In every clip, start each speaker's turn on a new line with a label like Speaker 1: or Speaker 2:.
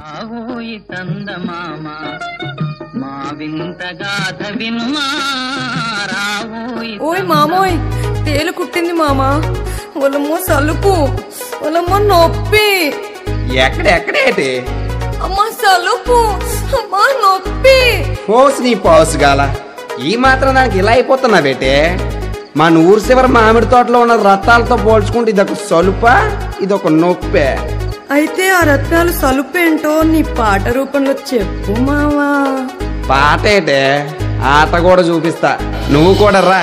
Speaker 1: రావోయి చందమామ మా వింత గాథ వినుమా రావోయి.
Speaker 2: ఓయ్ మామోయ్, తేలు కుట్టింది మామా. ఒలమ్మో సలుపు, ఒలమ్మో నొప్పి.
Speaker 3: ఎక్కడేటి
Speaker 2: అమ్మా సలుపు, అమ్మా నొప్పి.
Speaker 3: పోసు నీ పోసు గాల ఈ మాత్రం దానికి ఇలా అయిపోతున్నా బేటే. మన ఊరు చివరి మామిడి తోటలో ఉన్న రత్తాలతో పోల్చుకుంటే ఇదొక సలుపా, ఇదొక నొప్పే.
Speaker 2: అయితే ఆ రత్నాలు సలుపేంటో నీ పాట రూపంలో చెప్పు మావా.
Speaker 3: పాట ఏటే, ఆట కూడా చూపిస్తా, నువ్వు కూడా రా.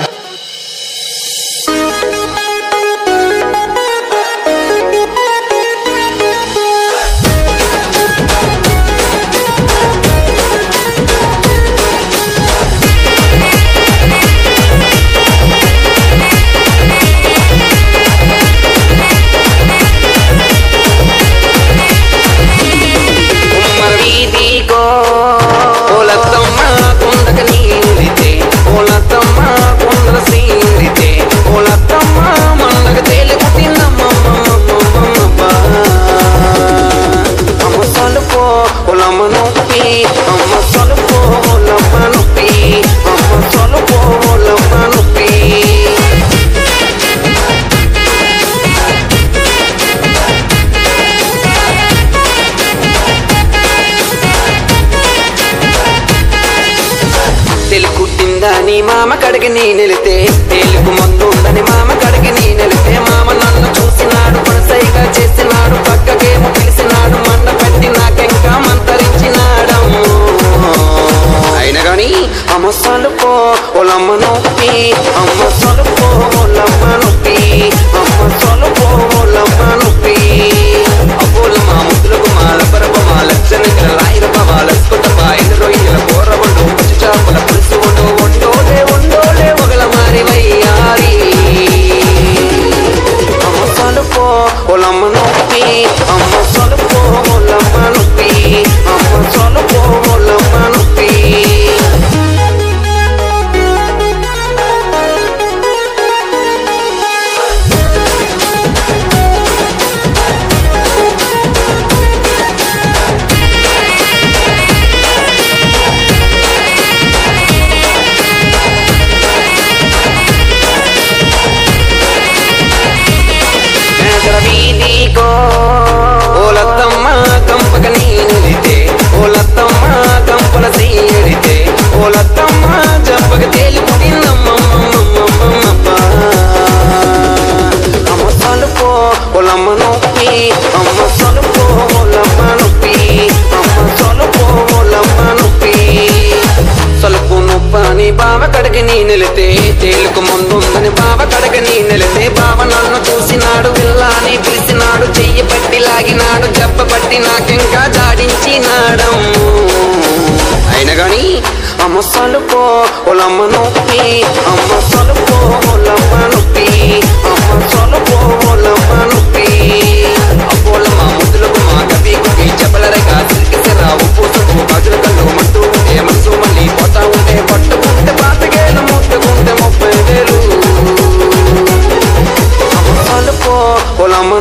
Speaker 4: నీ మామ కడిగి నీ నిలితే తేలుకు మందు ఉందని మామ కడిగి నీ నిలితే మామ నన్ను చూసినాడు, పనసైగా చేసినాడు, పక్కకేమో పిలిచినాడు, మండ పెట్టి నాకెంకా మంతరించినాడము. అయినా గాని అమ్మ సలుపో ఒలమ్మ నొప్పి, అమ్మ సలుపో ఒలమ్మ నొప్పి, అమ్మ సలుపో ఒలమ్మ నొప్పి. అబ్బోల మా ముద్దులకు మాల పరప మా లచ్చని లాయిరప మా లస్కొత బాయిన రొయ్యల కూర వండు, పచ్చి చేపల పులుసు వండు, వండోలే ఒకల మారి వయ్యారి. అమ్మ సలుపో ఒలమ్మ నొప్పి, అమ్మ సలుపో ఒలమ్మ నొప్పి, అమ్మ సలుపో ఒలమ్మ నొప్పి. ఓలత్తమ్మ కంపక నీలితే, ఓలత్తమ్మ కంపల సీడితే, ఓలత్తమ్మ జంపక తేలిపుట్టిందమ్మమ్మమ్మమ్మమ్మ. అమ్మ సలుపో ఒలమ్మ నొప్పి, అమ్మ సలుపో ఒలమ్మ నొప్పి, అమ్మ సలుపో ఒలమ్మ నొప్పి. సలుపు నొప్పని బావ కడిగి నీ నిలితే, తేలుకు ముందుందని బావ కడిగి నీ నిలితే, బావ నన్ను చూసినాడు, పిల్లాని పిలిచినాడు, చెయ్యి పట్టి లాగినాడు, జబ్బ పట్టి నాకెంకా జాడించినాడము. అయినా గాని అమ్మ సలుపో ఒలమ్మ నొప్పి, అమ్మ సలుపో ఒలమ్మ నొప్పి, అమ్మ సలుపో ఒలమ్మ నొప్పి. అబ్బోల మా ముద్దులకు మా కవి కుకి చెప్పలరగా సిరికిసరా ఉప్పుసుకు గాజుల కళ్ళు మంటూ ఉంటే మనసు మళ్ళీ పోతా ఉంటే, పట్టుకుంటే 25,000 ముట్టుకుంటే 30,000. అమ్మ సలుపో ఒలమ్మ